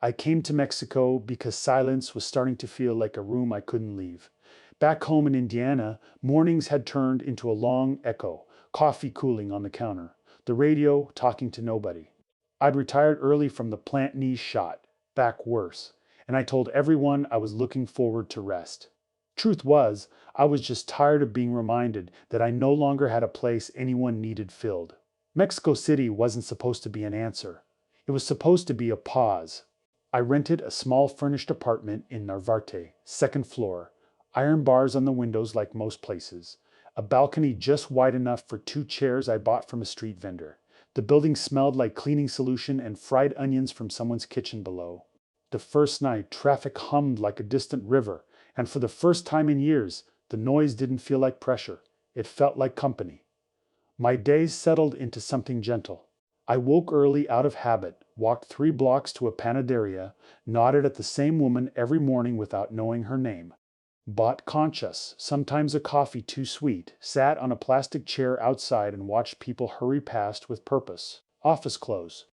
I came to Mexico because silence was starting to feel like a room I couldn't leave. Back home in Indiana, mornings had turned into a long echo, coffee cooling on the counter, the radio talking to nobody. I'd retired early from the plant knee shot, back worse, and I told everyone I was looking forward to rest. Truth was, I was just tired of being reminded that I no longer had a place anyone needed filled. Mexico City wasn't supposed to be an answer. It was supposed to be a pause. I rented a small furnished apartment in Narvarte, second floor, iron bars on the windows like most places, a balcony just wide enough for two chairs I bought from a street vendor. The building smelled like cleaning solution and fried onions from someone's kitchen below. The first night, traffic hummed like a distant river, and for the first time in years, the noise didn't feel like pressure. It felt like company. My days settled into something gentle. I woke early out of habit, walked 3 blocks to a panaderia, nodded at the same woman every morning without knowing her name, bought conchas, sometimes a coffee too sweet, sat on a plastic chair outside and watched people hurry past with purpose. Office clothes,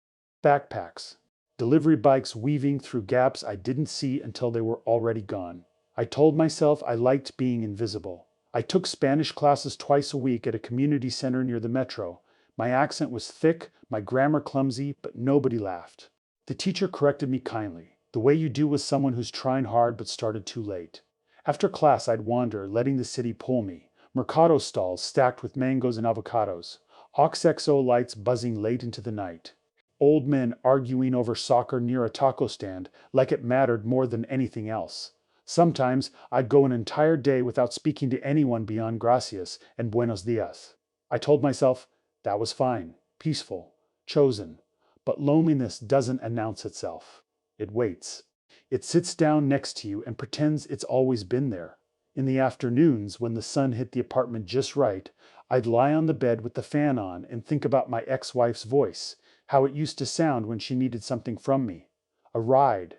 backpacks, delivery bikes weaving through gaps I didn't see until they were already gone. I told myself I liked being invisible. I took Spanish classes twice a week at a community center near the metro. My accent was thick, my grammar clumsy, but nobody laughed. The teacher corrected me kindly, the way you do with someone who's trying hard but started too late. After class, I'd wander, letting the city pull me. Mercado stalls stacked with mangoes and avocados. OXXO lights buzzing late into the night. Old men arguing over soccer near a taco stand like it mattered more than anything else. Sometimes I'd go an entire day without speaking to anyone beyond gracias and buenos dias. I told myself that was fine, peaceful, chosen. But loneliness doesn't announce itself. It waits. It sits down next to you and pretends it's always been there. In the afternoons, when the sun hit the apartment just right, I'd lie on the bed with the fan on and think about my ex-wife's voice, how it used to sound when she needed something from me. A ride,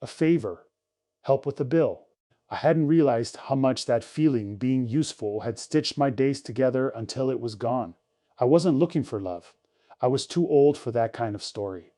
a favor, help with the bill. I hadn't realized how much that feeling, being useful, had stitched my days together until it was gone. I wasn't looking for love. I was too old for that kind of story.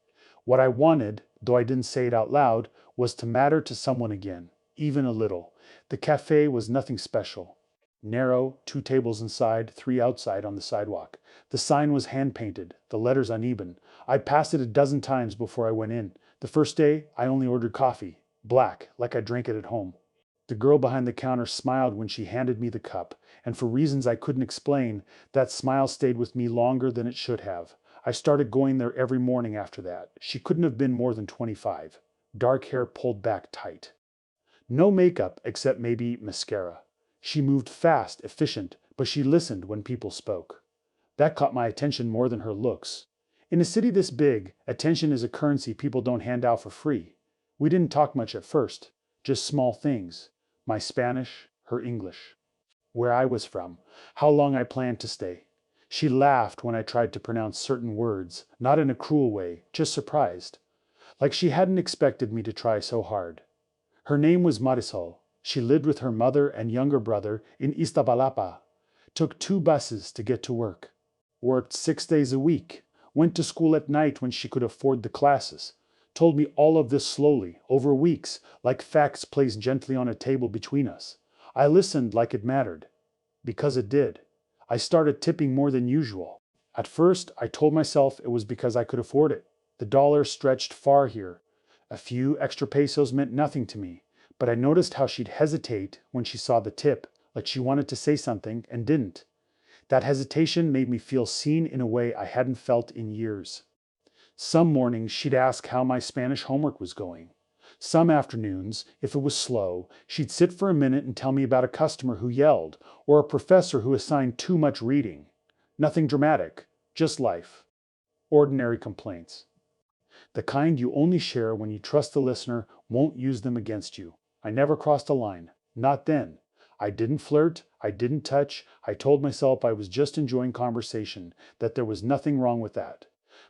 What I wanted, though I didn't say it out loud, was to matter to someone again, even a little. The café was nothing special. Narrow, 2 tables inside, 3 outside on the sidewalk. The sign was hand-painted, the letters uneven. I passed it a dozen times before I went in. The first day, I only ordered coffee, black, like I drank it at home. The girl behind the counter smiled when she handed me the cup, and for reasons I couldn't explain, that smile stayed with me longer than it should have. I started going there every morning after that. She couldn't have been more than 25. Dark hair pulled back tight. No makeup except maybe mascara. She moved fast, efficient, but she listened when people spoke. That caught my attention more than her looks. In a city this big, attention is a currency people don't hand out for free. We didn't talk much at first, just small things. My Spanish, her English. Where I was from, how long I planned to stay. She laughed when I tried to pronounce certain words, not in a cruel way, just surprised. Like she hadn't expected me to try so hard. Her name was Marisol. She lived with her mother and younger brother in Iztapalapa. Took 2 buses to get to work. Worked 6 days a week. Went to school at night when she could afford the classes. Told me all of this slowly, over weeks, like facts placed gently on a table between us. I listened like it mattered. Because it did. I started tipping more than usual. At first, I told myself it was because I could afford it. The dollar stretched far here. A few extra pesos meant nothing to me, but I noticed how she'd hesitate when she saw the tip, like she wanted to say something and didn't. That hesitation made me feel seen in a way I hadn't felt in years. Some mornings she'd ask how my Spanish homework was going. Some afternoons, if it was slow, she'd sit for a minute and tell me about a customer who yelled, or a professor who assigned too much reading. Nothing dramatic, just life. Ordinary complaints. The kind you only share when you trust the listener won't use them against you. I never crossed a line. Not then. I didn't flirt, I didn't touch, I told myself I was just enjoying conversation, that there was nothing wrong with that.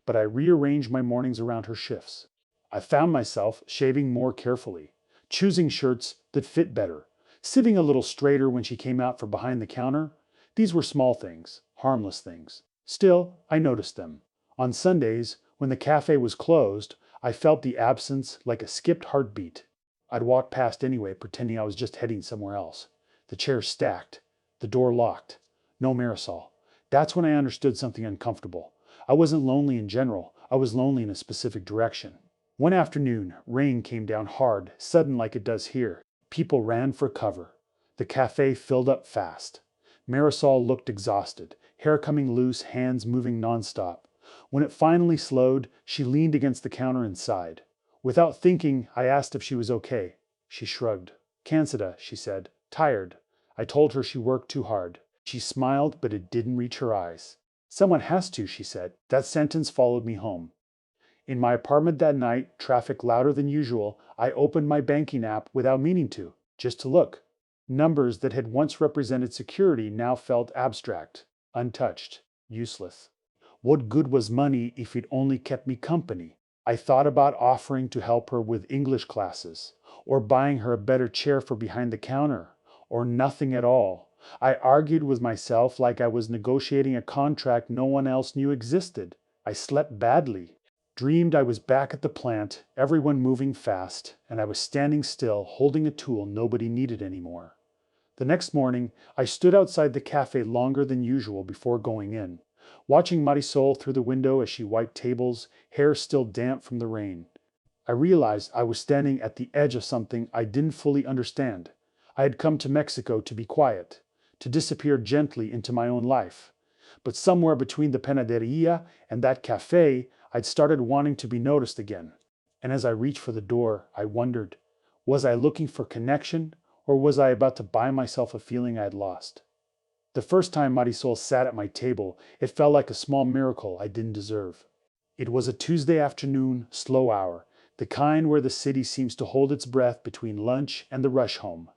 But I rearranged my mornings around her shifts. I found myself shaving more carefully, choosing shirts that fit better, sitting a little straighter when she came out from behind the counter. These were small things, harmless things. Still, I noticed them. On Sundays, when the cafe was closed, I felt the absence like a skipped heartbeat. I'd walked past anyway, pretending I was just heading somewhere else. The chairs stacked, the door locked. No Marisol. That's when I understood something uncomfortable. I wasn't lonely in general, I was lonely in a specific direction. One afternoon, rain came down hard, sudden like it does here. People ran for cover. The cafe filled up fast. Marisol looked exhausted, hair coming loose, hands moving nonstop. When it finally slowed, she leaned against the counter and sighed. Without thinking, I asked if she was okay. She shrugged. "Cansada," she said. "Tired." I told her she worked too hard. She smiled, but it didn't reach her eyes. "Someone has to," she said. That sentence followed me home. In my apartment that night, traffic louder than usual, I opened my banking app without meaning to, just to look. Numbers that had once represented security now felt abstract, untouched, useless. What good was money if it only kept me company? I thought about offering to help her with English classes, or buying her a better chair for behind the counter, or nothing at all. I argued with myself like I was negotiating a contract no one else knew existed. I slept badly. Dreamed I was back at the plant, everyone moving fast, and I was standing still, holding a tool nobody needed anymore. The next morning, I stood outside the cafe longer than usual before going in, watching Marisol through the window as she wiped tables, hair still damp from the rain. I realized I was standing at the edge of something I didn't fully understand. I had come to Mexico to be quiet, to disappear gently into my own life. But somewhere between the panaderia and that cafe, I'd started wanting to be noticed again. And as I reached for the door, I wondered, was I looking for connection, or was I about to buy myself a feeling I had lost? The first time Marisol sat at my table, it felt like a small miracle I didn't deserve. It was a Tuesday afternoon, slow hour, the kind where the city seems to hold its breath between lunch and the rush home.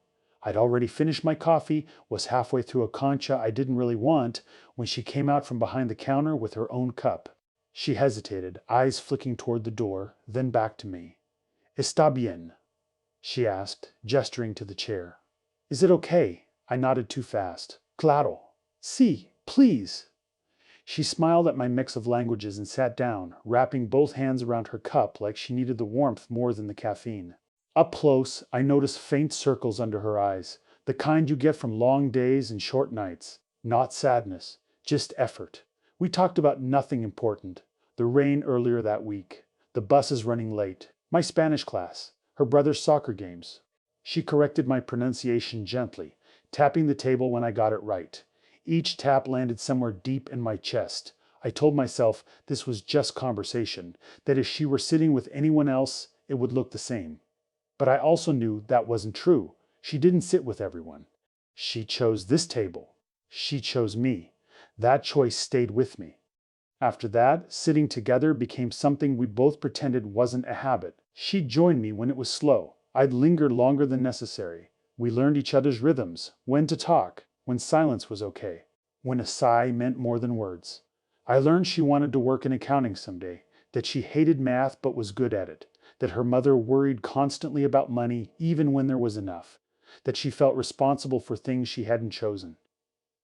I'd already finished my coffee, was halfway through a concha I didn't really want, when she came out from behind the counter with her own cup. She hesitated, eyes flicking toward the door, then back to me. "Está bien?" she asked, gesturing to the chair. "Is it okay?" I nodded too fast. "Claro. Sí, please." She smiled at my mix of languages and sat down, wrapping both hands around her cup like she needed the warmth more than the caffeine. Up close, I noticed faint circles under her eyes, the kind you get from long days and short nights. Not sadness, just effort. We talked about nothing important. The rain earlier that week, the buses running late, my Spanish class, her brother's soccer games. She corrected my pronunciation gently, tapping the table when I got it right. Each tap landed somewhere deep in my chest. I told myself this was just conversation, that if she were sitting with anyone else, it would look the same. But I also knew that wasn't true. She didn't sit with everyone. She chose this table. She chose me. That choice stayed with me. After that, sitting together became something we both pretended wasn't a habit. She'd join me when it was slow. I'd linger longer than necessary. We learned each other's rhythms, when to talk, when silence was okay, when a sigh meant more than words. I learned she wanted to work in accounting someday, that she hated math but was good at it, that her mother worried constantly about money even when there was enough, that she felt responsible for things she hadn't chosen.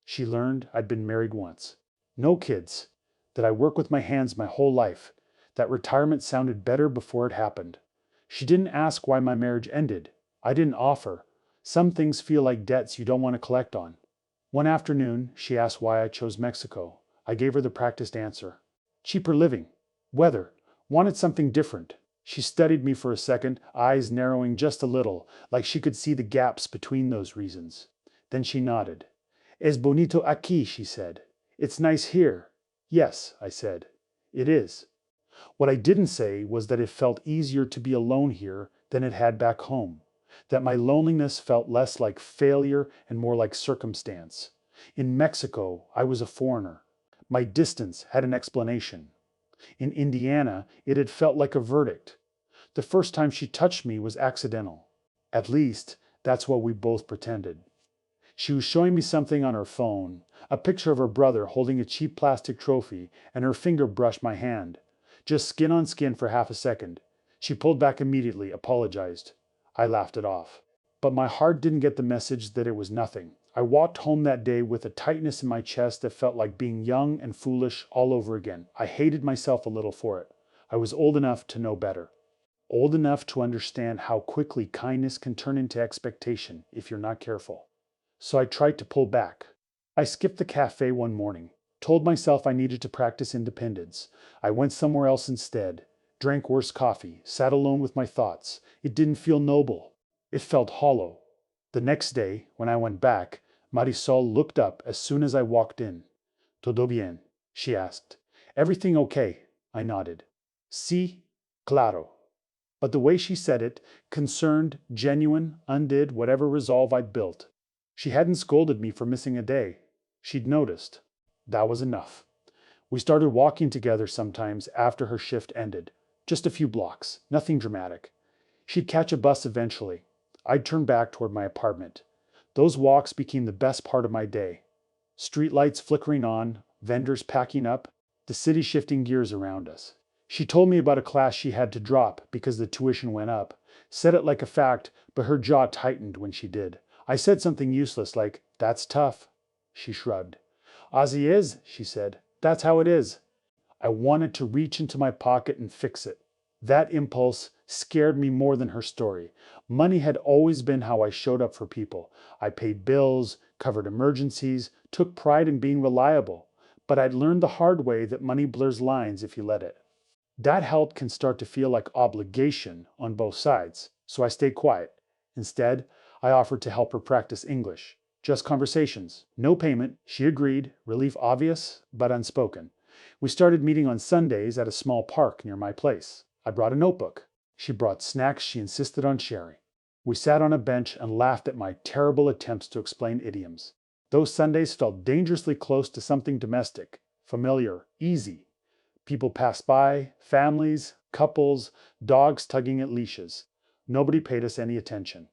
She learned I'd been married once. No kids. That I work with my hands my whole life. That retirement sounded better before it happened. She didn't ask why my marriage ended. I didn't offer. Some things feel like debts you don't want to collect on. One afternoon, she asked why I chose Mexico. I gave her the practiced answer. Cheaper living. Weather. Wanted something different. She studied me for a second, eyes narrowing just a little, like she could see the gaps between those reasons. Then she nodded. Es bonito aquí, she said. It's nice here. Yes, I said. It is. What I didn't say was that it felt easier to be alone here than it had back home. That my loneliness felt less like failure and more like circumstance. In Mexico, I was a foreigner. My distance had an explanation. In Indiana, it had felt like a verdict. The first time she touched me was accidental. At least, that's what we both pretended. She was showing me something on her phone, a picture of her brother holding a cheap plastic trophy, and her finger brushed my hand. Just skin on skin for half a second. She pulled back immediately, apologized. I laughed it off. But my heart didn't get the message that it was nothing. I walked home that day with a tightness in my chest that felt like being young and foolish all over again. I hated myself a little for it. I was old enough to know better. old enough to understand how quickly kindness can turn into expectation if you're not careful. So I tried to pull back. I skipped the cafe one morning, told myself I needed to practice independence. I went somewhere else instead, drank worse coffee, sat alone with my thoughts. It didn't feel noble. It felt hollow. The next day, when I went back, Marisol looked up as soon as I walked in. Todo bien? She asked. Everything okay? I nodded. Sí, claro. But the way she said it, concerned, genuine, undid whatever resolve I'd built. She hadn't scolded me for missing a day. She'd noticed. That was enough. We started walking together sometimes after her shift ended. Just a few blocks, nothing dramatic. She'd catch a bus eventually. I'd turn back toward my apartment. Those walks became the best part of my day. Streetlights flickering on, vendors packing up, the city shifting gears around us. She told me about a class she had to drop because the tuition went up. Said it like a fact, but her jaw tightened when she did. I said something useless like, "That's tough." She shrugged. "Ozzy is," she said. "That's how it is." I wanted to reach into my pocket and fix it. That impulse scared me more than her story. Money had always been how I showed up for people. I paid bills, covered emergencies, took pride in being reliable. But I'd learned the hard way that money blurs lines if you let it. That help can start to feel like obligation on both sides, so I stayed quiet. Instead, I offered to help her practice English. Just conversations, no payment. She agreed, relief obvious, but unspoken. We started meeting on Sundays at a small park near my place. I brought a notebook. She brought snacks she insisted on sharing. We sat on a bench and laughed at my terrible attempts to explain idioms. Those Sundays felt dangerously close to something domestic, familiar, easy. People passed by, families, couples, dogs tugging at leashes. Nobody paid us any attention.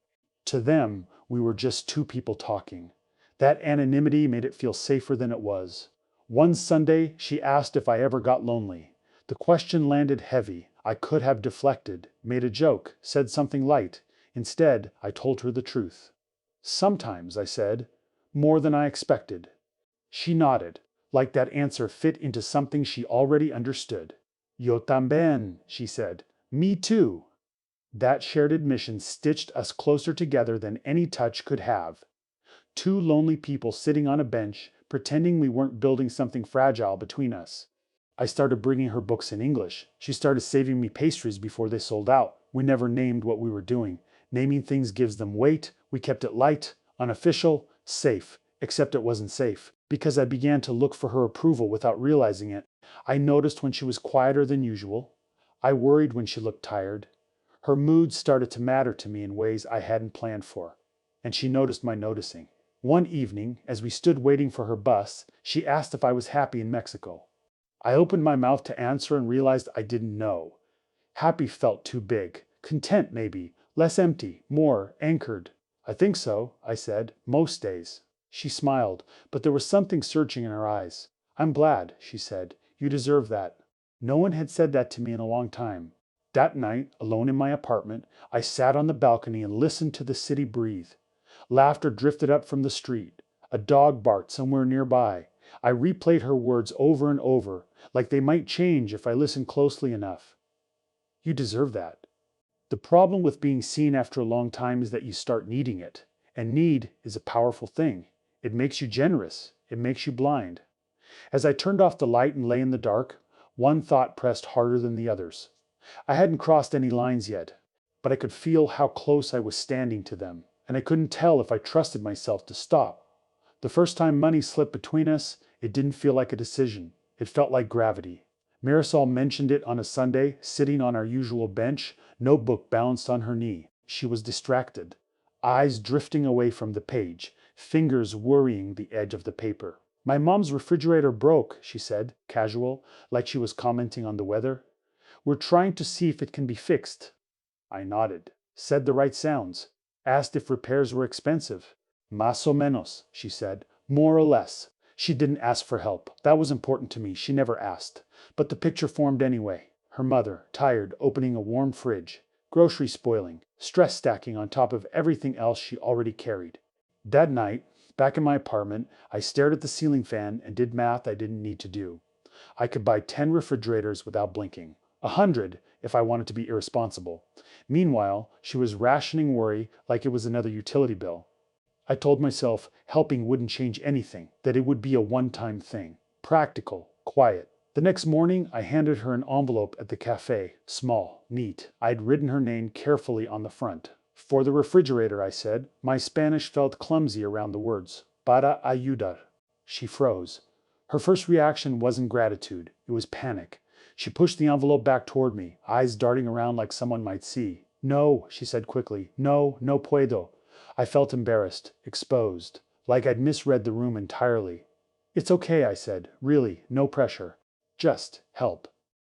To them, we were just two people talking. That anonymity made it feel safer than it was. One Sunday, she asked if I ever got lonely. The question landed heavy. I could have deflected, made a joke, said something light. Instead, I told her the truth. Sometimes, I said, more than I expected. She nodded, like that answer fit into something she already understood. Yo también, she said. Me too. That shared admission stitched us closer together than any touch could have. Two lonely people sitting on a bench, pretending we weren't building something fragile between us. I started bringing her books in English. She started saving me pastries before they sold out. We never named what we were doing. Naming things gives them weight. We kept it light, unofficial, safe. Except it wasn't safe, because I began to look for her approval without realizing it. I noticed when she was quieter than usual. I worried when she looked tired. Her mood started to matter to me in ways I hadn't planned for, and she noticed my noticing. One evening, as we stood waiting for her bus, she asked if I was happy in Mexico. I opened my mouth to answer and realized I didn't know. Happy felt too big. Content, maybe. Less empty. More anchored. I think so, I said. Most days. She smiled, but there was something searching in her eyes. I'm glad, she said. You deserve that. No one had said that to me in a long time. That night, alone in my apartment, I sat on the balcony and listened to the city breathe. Laughter drifted up from the street. A dog barked somewhere nearby. I replayed her words over and over, like they might change if I listened closely enough. You deserve that. The problem with being seen after a long time is that you start needing it. And need is a powerful thing. It makes you generous. It makes you blind. As I turned off the light and lay in the dark, one thought pressed harder than the others. I hadn't crossed any lines yet, but I could feel how close I was standing to them, and I couldn't tell if I trusted myself to stop. The first time money slipped between us, it didn't feel like a decision. It felt like gravity. Marisol mentioned it on a Sunday, sitting on our usual bench, notebook balanced on her knee. She was distracted, eyes drifting away from the page, fingers worrying the edge of the paper. My mom's refrigerator broke, she said, casual, like she was commenting on the weather. We're trying to see if it can be fixed. I nodded, said the right sounds, asked if repairs were expensive. Más o menos, she said, more or less. She didn't ask for help. That was important to me. She never asked. But the picture formed anyway. Her mother, tired, opening a warm fridge. Groceries spoiling. Stress stacking on top of everything else she already carried. That night, back in my apartment, I stared at the ceiling fan and did math I didn't need to do. I could buy 10 refrigerators without blinking. 100 if I wanted to be irresponsible. Meanwhile, she was rationing worry like it was another utility bill. I told myself helping wouldn't change anything, that it would be a one-time thing. Practical, quiet. The next morning, I handed her an envelope at the café, small, neat. I'd written her name carefully on the front. For the refrigerator, I said. My Spanish felt clumsy around the words. Para ayudar. She froze. Her first reaction wasn't gratitude, it was panic. She pushed the envelope back toward me, eyes darting around like someone might see. No, she said quickly. No, no puedo. I felt embarrassed, exposed, like I'd misread the room entirely. It's okay, I said. Really, no pressure. Just help.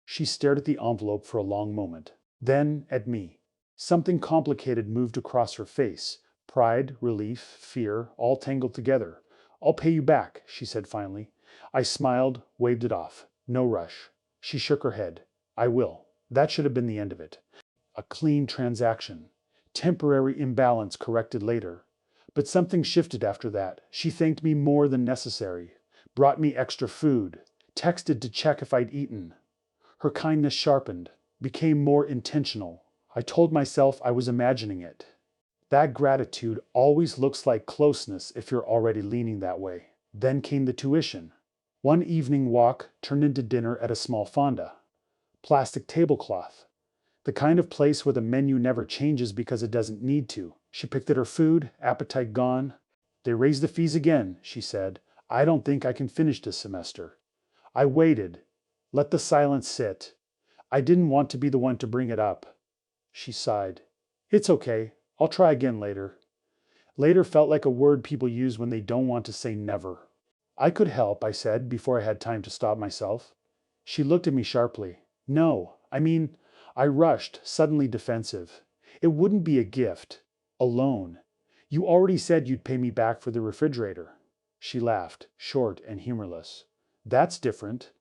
She stared at the envelope for a long moment. Then at me. Something complicated moved across her face. Pride, relief, fear, all tangled together. I'll pay you back, she said finally. I smiled, waved it off. No rush. She shook her head. I will. That should have been the end of it. A clean transaction. Temporary imbalance corrected later. But something shifted after that. She thanked me more than necessary. Brought me extra food. Texted to check if I'd eaten. Her kindness sharpened. Became more intentional. I told myself I was imagining it. That gratitude always looks like closeness if you're already leaning that way. Then came the tuition. One evening walk turned into dinner at a small fonda. Plastic tablecloth. The kind of place where the menu never changes because it doesn't need to. She picked at her food, appetite gone. They raised the fees again, she said. I don't think I can finish this semester. I waited. Let the silence sit. I didn't want to be the one to bring it up. She sighed. It's okay. I'll try again later. Later felt like a word people use when they don't want to say never. I could help, I said, before I had time to stop myself. She looked at me sharply. No, I rushed, suddenly defensive. It wouldn't be a gift. A loan. You already said you'd pay me back for the refrigerator. She laughed, short and humorless. That's different.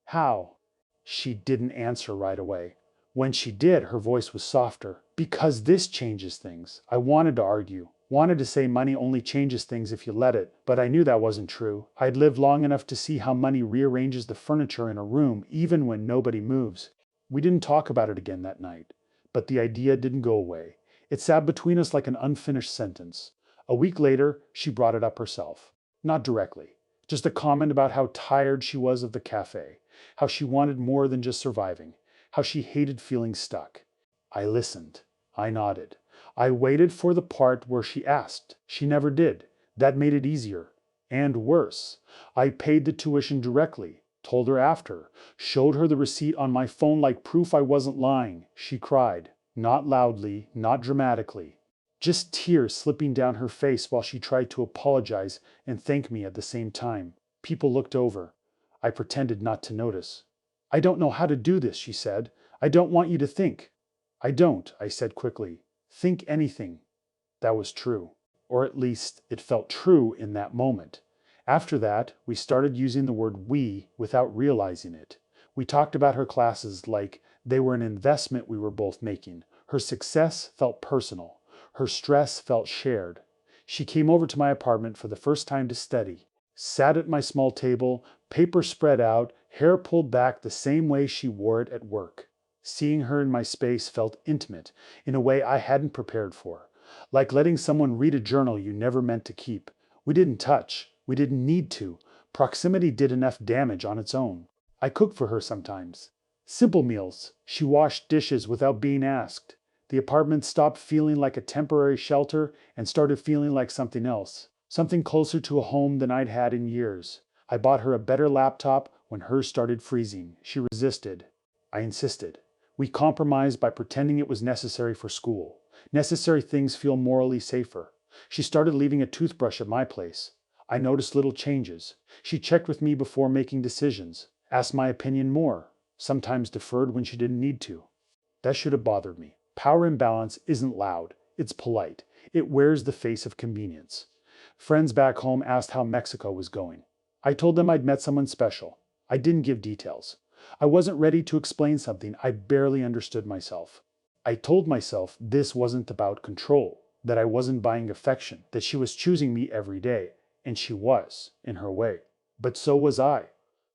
How? She didn't answer right away. When she did, her voice was softer. Because this changes things. I wanted to argue. Wanted to say money only changes things if you let it, but I knew that wasn't true. I'd lived long enough to see how money rearranges the furniture in a room even when nobody moves. We didn't talk about it again that night, but the idea didn't go away. It sat between us like an unfinished sentence. A week later, she brought it up herself. Not directly. Just a comment about how tired she was of the cafe, how she wanted more than just surviving, how she hated feeling stuck. I listened. I nodded. I waited for the part where she asked. She never did. That made it easier. And worse. I paid the tuition directly, told her after, showed her the receipt on my phone like proof I wasn't lying. She cried. Not loudly, not dramatically. Just tears slipping down her face while she tried to apologize and thank me at the same time. People looked over. I pretended not to notice. I don't know how to do this, she said. I don't want you to think. I don't, I said quickly. Think anything. That was true. Or at least it felt true in that moment. After that, we started using the word we without realizing it. We talked about her classes like they were an investment we were both making. Her success felt personal. Her stress felt shared. She came over to my apartment for the first time to study. Sat at my small table, paper spread out, hair pulled back the same way she wore it at work. Seeing her in my space felt intimate, in a way I hadn't prepared for. Like letting someone read a journal you never meant to keep. We didn't touch. We didn't need to. Proximity did enough damage on its own. I cooked for her sometimes. Simple meals. She washed dishes without being asked. The apartment stopped feeling like a temporary shelter and started feeling like something else. Something closer to a home than I'd had in years. I bought her a better laptop when hers started freezing. She resisted. I insisted. We compromised by pretending it was necessary for school. Necessary things feel morally safer. She started leaving a toothbrush at my place. I noticed little changes. She checked with me before making decisions, asked my opinion more, sometimes deferred when she didn't need to. That should have bothered me. Power imbalance isn't loud. It's polite. It wears the face of convenience. Friends back home asked how Mexico was going. I told them I'd met someone special. I didn't give details. I wasn't ready to explain something I barely understood myself. I told myself this wasn't about control, that I wasn't buying affection, that she was choosing me every day, and she was, in her way. But so was I,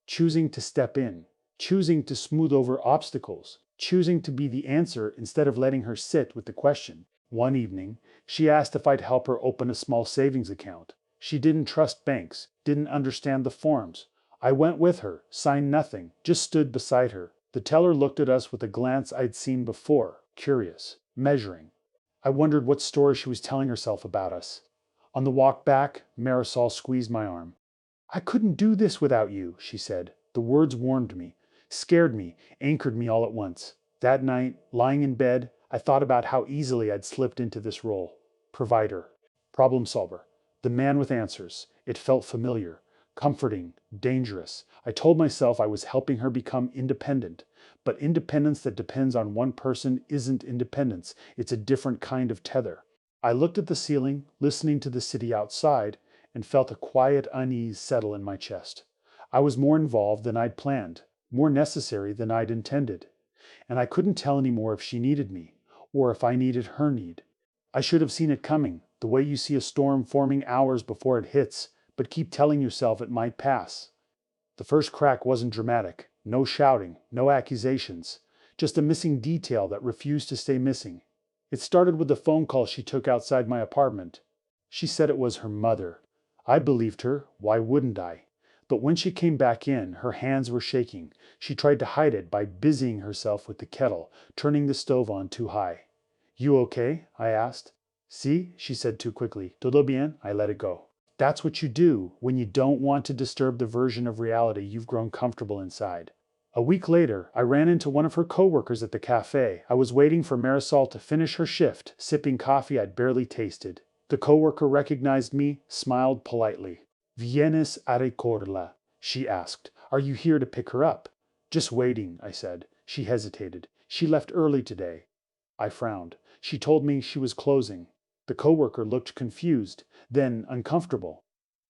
choosing to step in, choosing to smooth over obstacles, choosing to be the answer instead of letting her sit with the question. One evening, she asked if I'd help her open a small savings account. She didn't trust banks, didn't understand the forms. I went with her, signed nothing, just stood beside her. The teller looked at us with a glance I'd seen before, curious, measuring. I wondered what story she was telling herself about us. On the walk back, Marisol squeezed my arm. "I couldn't do this without you," she said. The words warmed me, scared me, anchored me all at once. That night, lying in bed, I thought about how easily I'd slipped into this role. Provider, problem solver, the man with answers. It felt familiar, comforting, dangerous. I told myself I was helping her become independent. But independence that depends on one person isn't independence. It's a different kind of tether. I looked at the ceiling, listening to the city outside, and felt a quiet unease settle in my chest. I was more involved than I'd planned, more necessary than I'd intended. And I couldn't tell anymore if she needed me, or if I needed her need. I should have seen it coming, the way you see a storm forming hours before it hits, but keep telling yourself it might pass. The first crack wasn't dramatic. No shouting, no accusations. Just a missing detail that refused to stay missing. It started with the phone call she took outside my apartment. She said it was her mother. I believed her. Why wouldn't I? But when she came back in, her hands were shaking. She tried to hide it by busying herself with the kettle, turning the stove on too high. "You okay?" I asked. "Si," she said too quickly. "Todo bien?" I let it go. That's what you do when you don't want to disturb the version of reality you've grown comfortable inside. A week later, I ran into one of her coworkers at the café. I was waiting for Marisol to finish her shift, sipping coffee I'd barely tasted. The coworker recognized me, smiled politely. "Vienes a recordarla?" she asked. "Are you here to pick her up?" "Just waiting," I said. She hesitated. "She left early today." I frowned. She told me she was closing. The coworker looked confused, then uncomfortable.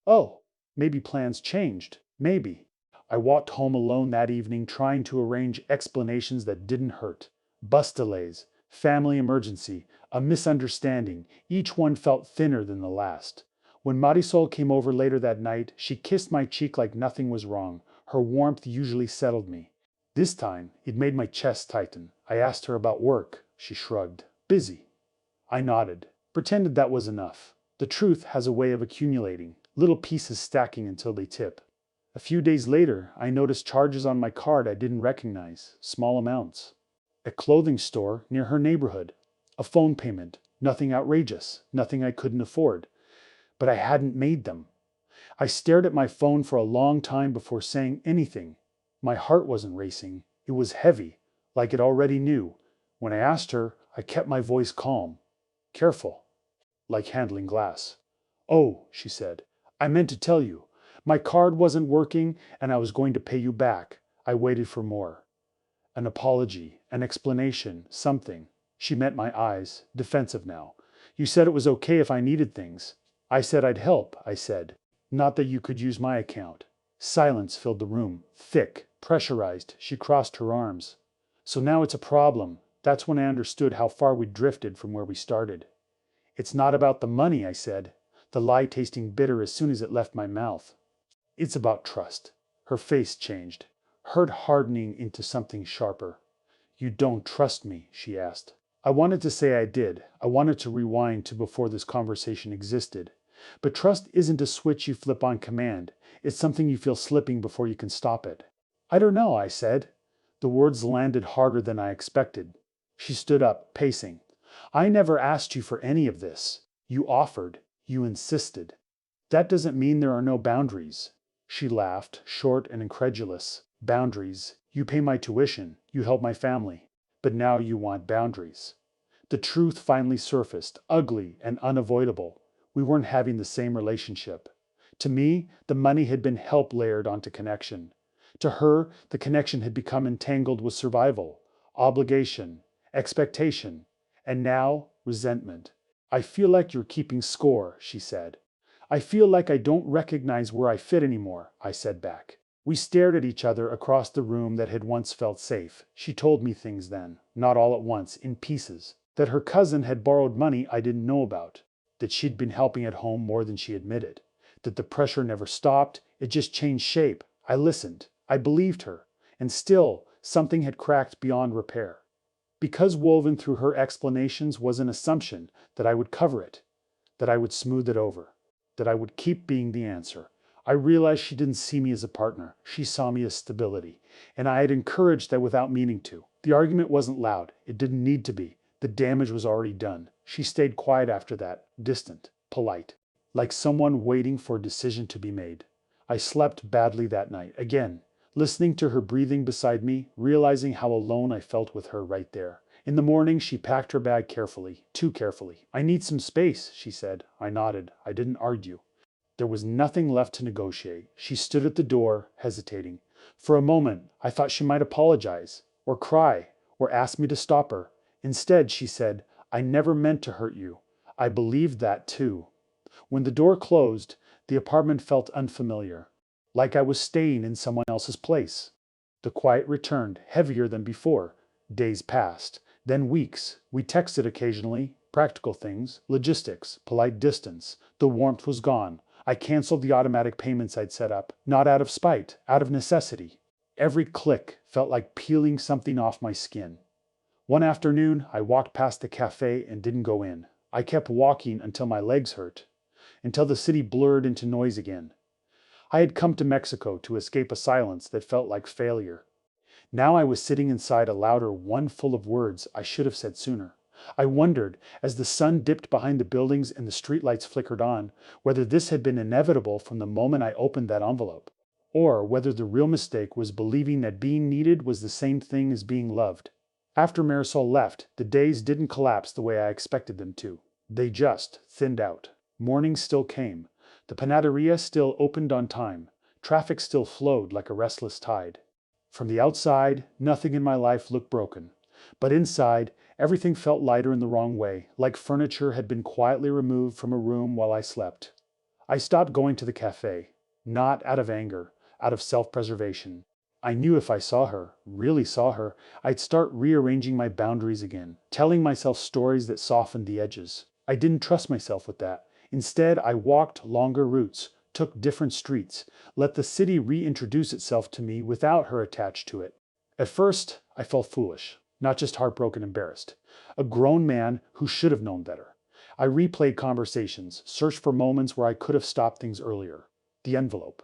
"Oh, maybe plans changed. Maybe." I walked home alone that evening, trying to arrange explanations that didn't hurt. Bus delays, family emergency, a misunderstanding. Each one felt thinner than the last. When Marisol came over later that night, she kissed my cheek like nothing was wrong. Her warmth usually settled me. This time, it made my chest tighten. I asked her about work. She shrugged. "Busy." I nodded, pretended that was enough. The truth has a way of accumulating, little pieces stacking until they tip. A few days later, I noticed charges on my card I didn't recognize, small amounts. A clothing store near her neighborhood. A phone payment, nothing outrageous, nothing I couldn't afford. But I hadn't made them. I stared at my phone for a long time before saying anything. My heart wasn't racing. It was heavy, like it already knew. When I asked her, I kept my voice calm. Careful, like handling glass. "Oh," she said, "I meant to tell you. My card wasn't working and I was going to pay you back." I waited for more. An apology, an explanation, something. She met my eyes, defensive now. "You said it was okay if I needed things." "I said I'd help," I said. "Not that you could use my account." Silence filled the room, thick, pressurized. She crossed her arms. "So now it's a problem." That's when I understood how far we'd drifted from where we started. "It's not about the money," I said, the lie tasting bitter as soon as it left my mouth. "It's about trust." Her face changed, hurt hardening into something sharper. "You don't trust me?" she asked. I wanted to say I did. I wanted to rewind to before this conversation existed. But trust isn't a switch you flip on command. It's something you feel slipping before you can stop it. "I don't know," I said. The words landed harder than I expected. She stood up, pacing. "I never asked you for any of this. You offered. You insisted. That doesn't mean there are no boundaries." She laughed, short and incredulous. "Boundaries. You pay my tuition. You help my family. But now you want boundaries." The truth finally surfaced, ugly and unavoidable. We weren't having the same relationship. To me, the money had been help layered onto connection. To her, the connection had become entangled with survival, obligation, expectation, and now resentment. "I feel like you're keeping score," she said. "I feel like I don't recognize where I fit anymore," I said back. We stared at each other across the room that had once felt safe. She told me things then, not all at once, in pieces. That her cousin had borrowed money I didn't know about. That she'd been helping at home more than she admitted. That the pressure never stopped, it just changed shape. I listened. I believed her. And still, Something had cracked beyond repair. Because woven through her explanations was an assumption that I would cover it, that I would smooth it over, that I would keep being the answer. I realized she didn't see me as a partner. She saw me as stability. And I had encouraged that without meaning to. The argument wasn't loud. It didn't need to be. The damage was already done. She stayed quiet after that, distant, polite, like someone waiting for a decision to be made. I slept badly that night, again, listening to her breathing beside me, realizing how alone I felt with her right there. In the morning, she packed her bag carefully, too carefully. "I need some space," she said. I nodded. I didn't argue. There was nothing left to negotiate. She stood at the door, hesitating. For a moment, I thought she might apologize, or cry, or ask me to stop her. Instead, she said, "I never meant to hurt you. I believed that too." When the door closed, the apartment felt unfamiliar, like I was staying in someone else's place. The quiet returned, heavier than before. Days passed, then weeks. We texted occasionally, practical things, logistics, polite distance. The warmth was gone. I canceled the automatic payments I'd set up, not out of spite, out of necessity. Every click felt like peeling something off my skin. One afternoon, I walked past the café and didn't go in. I kept walking until my legs hurt, until the city blurred into noise again. I had come to Mexico to escape a silence that felt like failure. Now I was sitting inside a louder one full of words I should have said sooner. I wondered, as the sun dipped behind the buildings and the streetlights flickered on, whether this had been inevitable from the moment I opened that envelope, or whether the real mistake was believing that being needed was the same thing as being loved. After Marisol left, the days didn't collapse the way I expected them to. They just thinned out. Mornings still came. The panaderia still opened on time. Traffic still flowed like a restless tide. From the outside, nothing in my life looked broken. But inside, everything felt lighter in the wrong way, like furniture had been quietly removed from a room while I slept. I stopped going to the cafe, not out of anger, out of self-preservation. I knew if I saw her, really saw her, I'd start rearranging my boundaries again, telling myself stories that softened the edges. I didn't trust myself with that. Instead, I walked longer routes, took different streets, let the city reintroduce itself to me without her attached to it. At first, I felt foolish, not just heartbroken, embarrassed. A grown man who should have known better. I replayed conversations, searched for moments where I could have stopped things earlier. The envelope,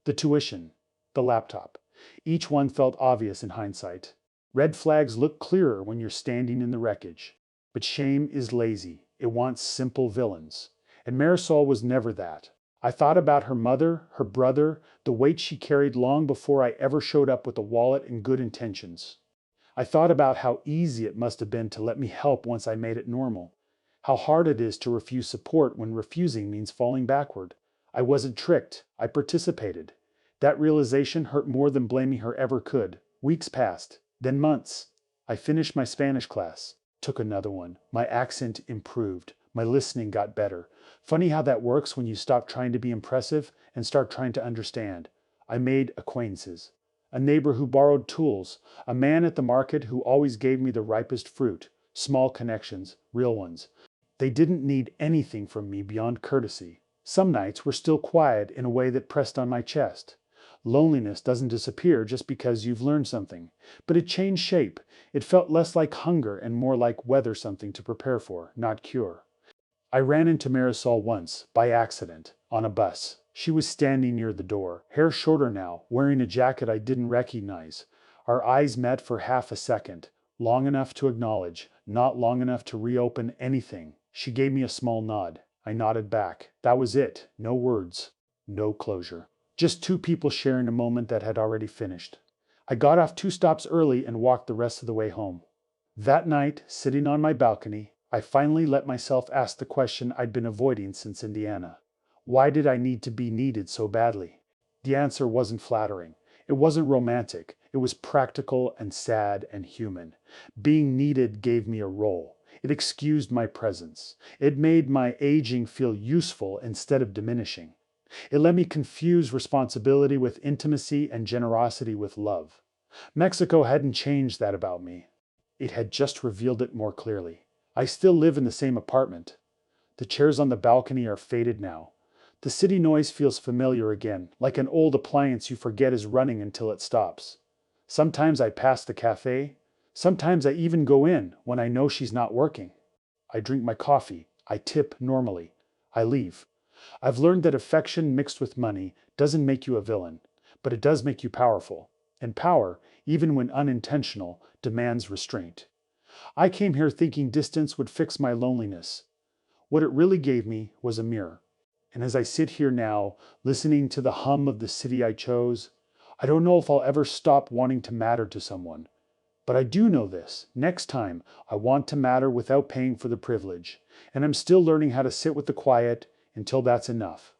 the tuition, the laptop. Each one felt obvious in hindsight. Red flags look clearer when you're standing in the wreckage. But shame is lazy. It wants simple villains. And Marisol was never that. I thought about her mother, her brother, the weight she carried long before I ever showed up with a wallet and good intentions. I thought about how easy it must have been to let me help once I made it normal. How hard it is to refuse support when refusing means falling backward. I wasn't tricked. I participated. That realization hurt more than blaming her ever could. Weeks passed, then months. I finished my Spanish class, took another one. My accent improved. My listening got better. Funny how that works when you stop trying to be impressive and start trying to understand. I made acquaintances. A neighbor who borrowed tools. A man at the market who always gave me the ripest fruit. Small connections, real ones. They didn't need anything from me beyond courtesy. Some nights were still quiet in a way that pressed on my chest. Loneliness doesn't disappear just because you've learned something, but it changed shape. It felt less like hunger and more like weather, something to prepare for, not cure. I ran into Marisol once, by accident, on a bus. She was standing near the door, hair shorter now, wearing a jacket I didn't recognize. Our eyes met for half a second, long enough to acknowledge, not long enough to reopen anything. She gave me a small nod. I nodded back. That was it. No words. No closure. Just two people sharing a moment that had already finished. I got off 2 stops early and walked the rest of the way home. That night, sitting on my balcony, I finally let myself ask the question I'd been avoiding since Indiana. Why did I need to be needed so badly? The answer wasn't flattering. It wasn't romantic. It was practical and sad and human. Being needed gave me a role. It excused my presence. It made my aging feel useful instead of diminishing. It let me confuse responsibility with intimacy and generosity with love. Mexico hadn't changed that about me. It had just revealed it more clearly. I still live in the same apartment. The chairs on the balcony are faded now. The city noise feels familiar again, like an old appliance you forget is running until it stops. Sometimes I pass the café. Sometimes I even go in when I know she's not working. I drink my coffee. I tip normally. I leave. I've learned that affection mixed with money doesn't make you a villain, but it does make you powerful. And power, even when unintentional, demands restraint. I came here thinking distance would fix my loneliness. What it really gave me was a mirror. And as I sit here now, listening to the hum of the city I chose, I don't know if I'll ever stop wanting to matter to someone. But I do know this. Next time, I want to matter without paying for the privilege. And I'm still learning how to sit with the quiet until that's enough.